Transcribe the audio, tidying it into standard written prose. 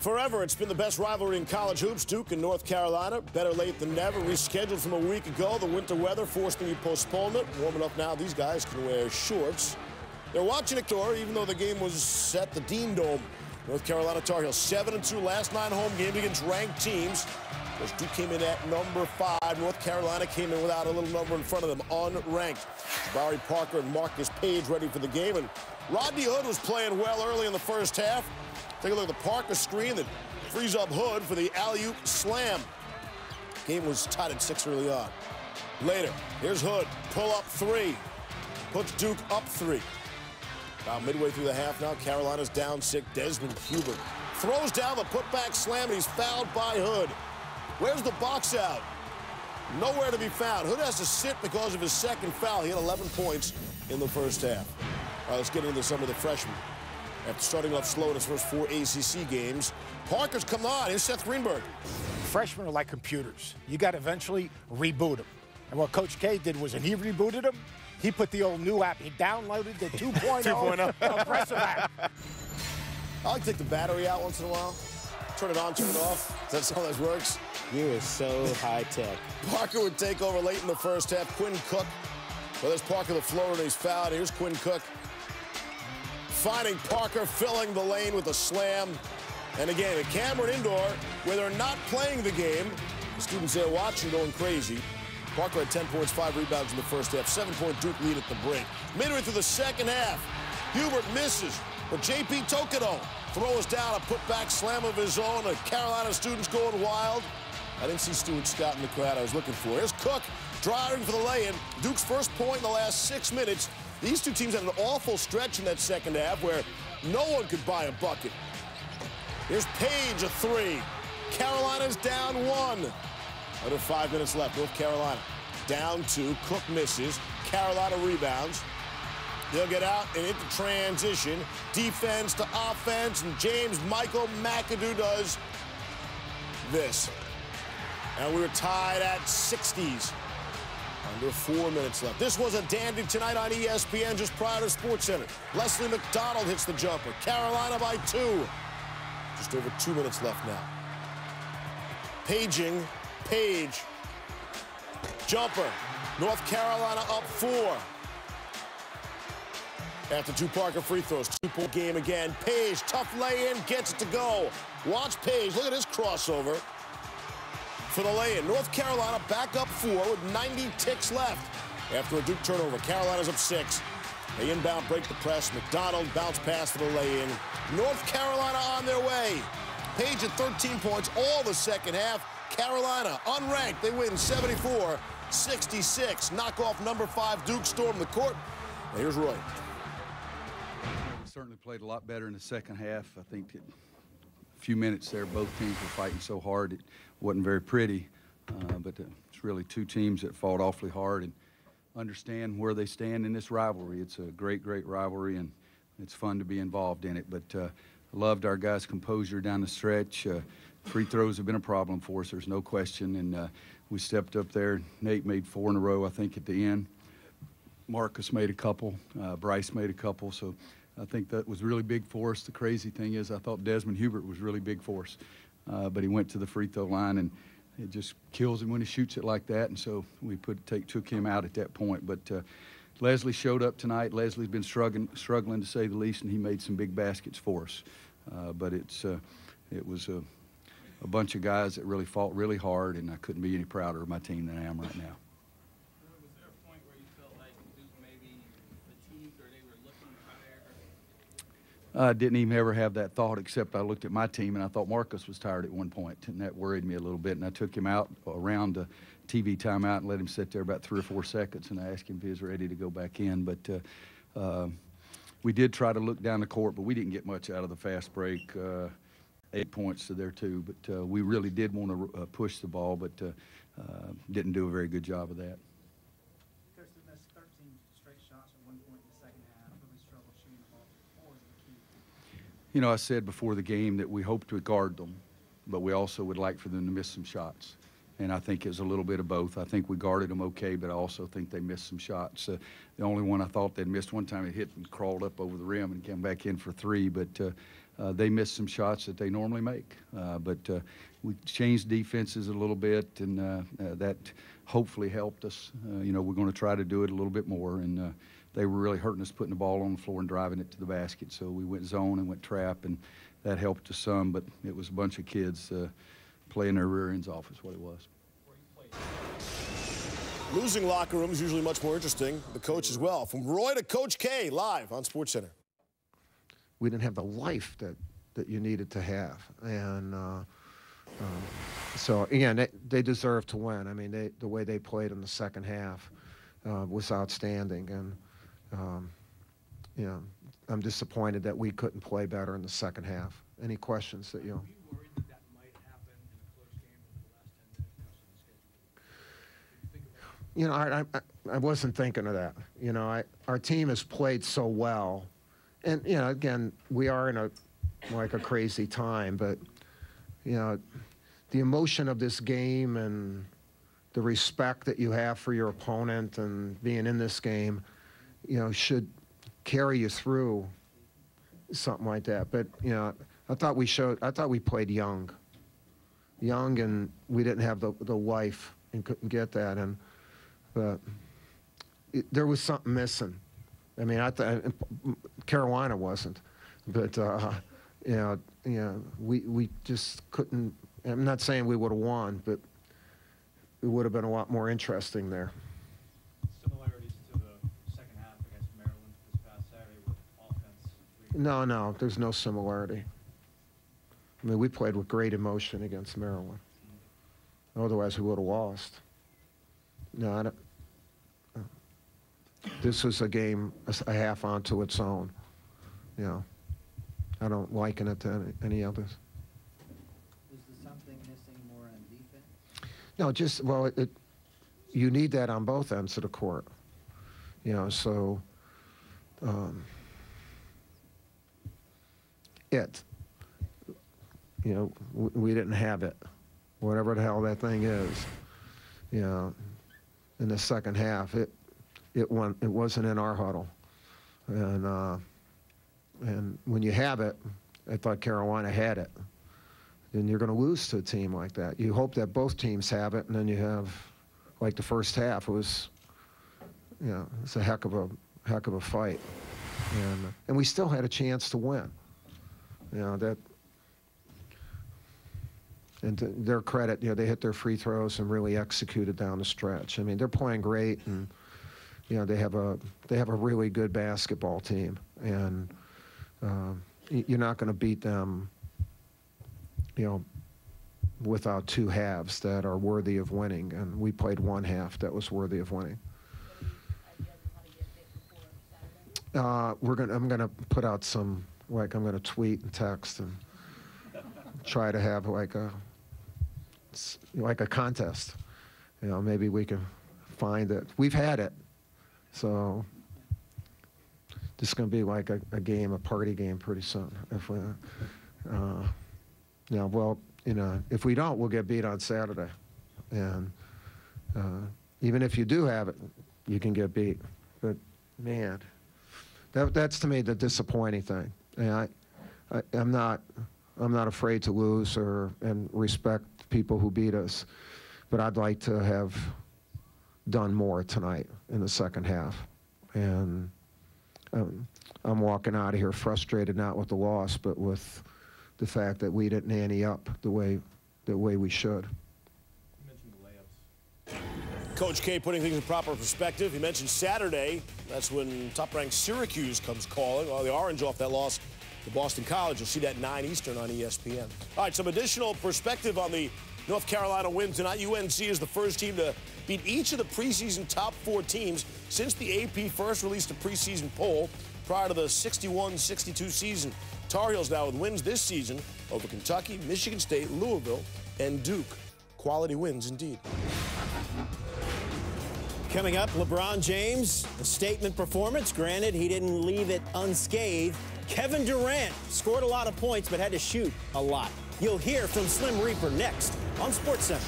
Forever, it's been the best rivalry in college hoops. Duke and North Carolina, better late than never. Rescheduled from a week ago. The winter weather forced the postponement. Warming up now, these guys can wear shorts. They're watching a tour, even though the game was at the Dean Dome. North Carolina Tar Heels 7-2 last 9 home games against ranked teams. Course, Duke came in at number 5. North Carolina came in without a little number in front of them, unranked. Barry Parker and Marcus Page ready for the game, and Rodney Hood was playing well early in the first half. Take a look at the Parker screen that frees up Hood for the alley-oop slam. Game was tied at 6 early on. Later, here's Hood, pull-up 3. Puts Duke up 3. About midway through the half now, Carolina's down 6. Desmond Hubert throws down the putback slam, and he's fouled by Hood. Where's the box out? Nowhere to be found. Hood has to sit because of his second foul. He had 11 points in the first half. All right, let's get into some of the freshmen. After starting off slow in his first 4 ACC games, Parker's come on. Here's Seth Greenberg. Freshmen are like computers. You got to eventually reboot them. And what Coach K did was, when he rebooted them, he put the old new app. He downloaded the 2.0 impressive app. I like to take the battery out once in a while. Turn it on, turn it off. That's how that works. You are so high-tech. Parker would take over late in the first half. Quinn Cook. Well, there's Parker the floor, and he's fouled. Here's Quinn Cook. Finding Parker, filling the lane with a slam. And again, at Cameron Indoor, where they're not playing the game, the students there watching going crazy. Parker had 10 points, 5 rebounds in the first half. 7-point Duke lead at the break. Midway through the second half, Hubert misses, but J.P. Tokido throws down a putback slam of his own. The Carolina students going wild. I didn't see Stuart Scott in the crowd I was looking for. Here's Cook driving for the lay-in. Duke's first point in the last 6 minutes. These two teams had an awful stretch in that second half where no one could buy a bucket. Here's Page, a 3. Carolina's down 1. Under 5 minutes left. North Carolina down 2. Cook misses. Carolina rebounds. They'll get out and into transition. Defense to offense, and James Michael McAdoo does this. And we were tied at 60s. Under 4 minutes left. This was a dandy tonight on ESPN just prior to SportsCenter. Leslie McDonald hits the jumper. Carolina by 2. Just over 2 minutes left now. Paging. Page. Jumper. North Carolina up 4. After 2 Parker free throws. 2-point game again. Page, tough lay-in, gets it to go. Watch Page. Look at his crossover for the lay-in. North Carolina back up 4 with 90 ticks left. After a Duke turnover, Carolina's up 6. They inbound, break the press. McDonald bounce pass for the lay-in. North Carolina on their way. Page at 13 points all the second half. Carolina unranked. They win 74-66. Knock off number 5 Duke, storm the court. And here's Roy. We certainly played a lot better in the second half. I think a few minutes there, both teams were fighting so hard it wasn't very pretty. But it's really 2 teams that fought awfully hard and understand where they stand in this rivalry. It's a great, great rivalry, and it's fun to be involved in it. But I loved our guys' composure down the stretch. Free throws have been a problem for us, there's no question, and we stepped up there. Nate made 4 in a row, I think, at the end. Marcus made a couple. Bryce made a couple, so I think that was really big for us. The crazy thing is I thought Desmond Hubert was really big for us, but he went to the free throw line, and it just kills him when he shoots it like that, and so we took him out at that point. But Leslie showed up tonight. Leslie's been struggling to say the least, and he made some big baskets for us. But it was a bunch of guys that really fought really hard, and I couldn't be any prouder of my team than I am right now. Was there a point where you felt like Duke maybe fatigued or they were looking tired? I didn't even ever have that thought, except I looked at my team and I thought Marcus was tired at one point, and that worried me a little bit. And I took him out around the TV timeout and let him sit there about 3 or 4 seconds, and I asked him if he was ready to go back in. But we did try to look down the court, but we didn't get much out of the fast break. 8 points to their 2, but we really did want to push the ball, but didn't do a very good job of that. Coach, they missed 13 straight shots at one point in the second half. Really struggled shooting the ball. What was the key? You know, I said before the game that we hoped to guard them, but we also would like for them to miss some shots. And I think it was a little bit of both. I think we guarded them okay, but I also think they missed some shots. The only one I thought they'd missed one time, it hit and crawled up over the rim and came back in for 3, but they missed some shots that they normally make. But we changed defenses a little bit, and that hopefully helped us. You know, we're going to try to do it a little bit more, and they were really hurting us putting the ball on the floor and driving it to the basket. So we went zone and went trap, and that helped us some, but it was a bunch of kids playing their rear ends off is what it was. Losing locker room is usually much more interesting. The coach as well. From Roy to Coach K, live on SportsCenter. We didn't have the life that you needed to have, and so again, they deserve to win. I mean, the way they played in the second half was outstanding, and you know, I'm disappointed that we couldn't play better in the second half. Any questions that you know? Were you worried that that might happen in a close game over the last 10 minutes because of the schedule? Did you think about it? You know, I wasn't thinking of that. You know, our team has played so well, and you know, again, we are in like a crazy time, but you know, the emotion of this game and the respect that you have for your opponent and being in this game, you know, should carry you through something like that. But you know, I thought we played young, and we didn't have the life and couldn't get that. And but there was something missing. I mean, I thought Carolina wasn't, but you know, we just couldn't. I'm not saying we would have won, but it would have been a lot more interesting there. Similarities to the second half against Maryland this past Saturday with offense? No, there's no similarity. I mean, we played with great emotion against Maryland. Otherwise, we would have lost. No, I don't. This was a game a half onto its own. You know, I don't liken it to any others. Was there something missing more on defense? No, just, well, you need that on both ends of the court. You know, so you know, we didn't have it, whatever the hell that thing is. You know, in the second half, it wasn't in our huddle, and when you have it, I thought Carolina had it. Then you're going to lose to a team like that. You hope that both teams have it, and then you have, like the first half, it was, you know, it's a heck of a fight, and we still had a chance to win. You know that. And to their credit, you know, they hit their free throws and really executed down the stretch. I mean, they're playing great, and you know, they have a really good basketball team, and you're not going to beat them, you know, without two halves that are worthy of winning. And we played one half that was worthy of winning. I'm gonna put out some, like, I'm gonna tweet and text and try to have like a contest. You know, maybe we can find it. We've had it, so this is going to be like a game, a party game pretty soon. If we, yeah, well, you know, if we don't, we'll get beat on Saturday, and even if you do have it, you can get beat. But man, that's to me the disappointing thing. And I'm not afraid to lose and respect people who beat us, but I'd like to have done more tonight in the second half. And I'm walking out of here frustrated, not with the loss, but with the fact that we didn't ante up the way we should. You mentioned the layups. Coach K putting things in proper perspective. He mentioned Saturday. That's when top-ranked Syracuse comes calling. Well, the Orange off that loss to Boston College. You'll see that 9 Eastern on ESPN. All right, some additional perspective on the North Carolina win tonight. UNC is the first team to beat each of the preseason top 4 teams since the AP first released a preseason poll prior to the 61-62 season. Tar Heels now with wins this season over Kentucky, Michigan State, Louisville, and Duke. Quality wins indeed. Coming up, LeBron James, a statement performance. Granted, he didn't leave it unscathed. Kevin Durant scored a lot of points but had to shoot a lot. You'll hear from Slim Reaper next on SportsCenter.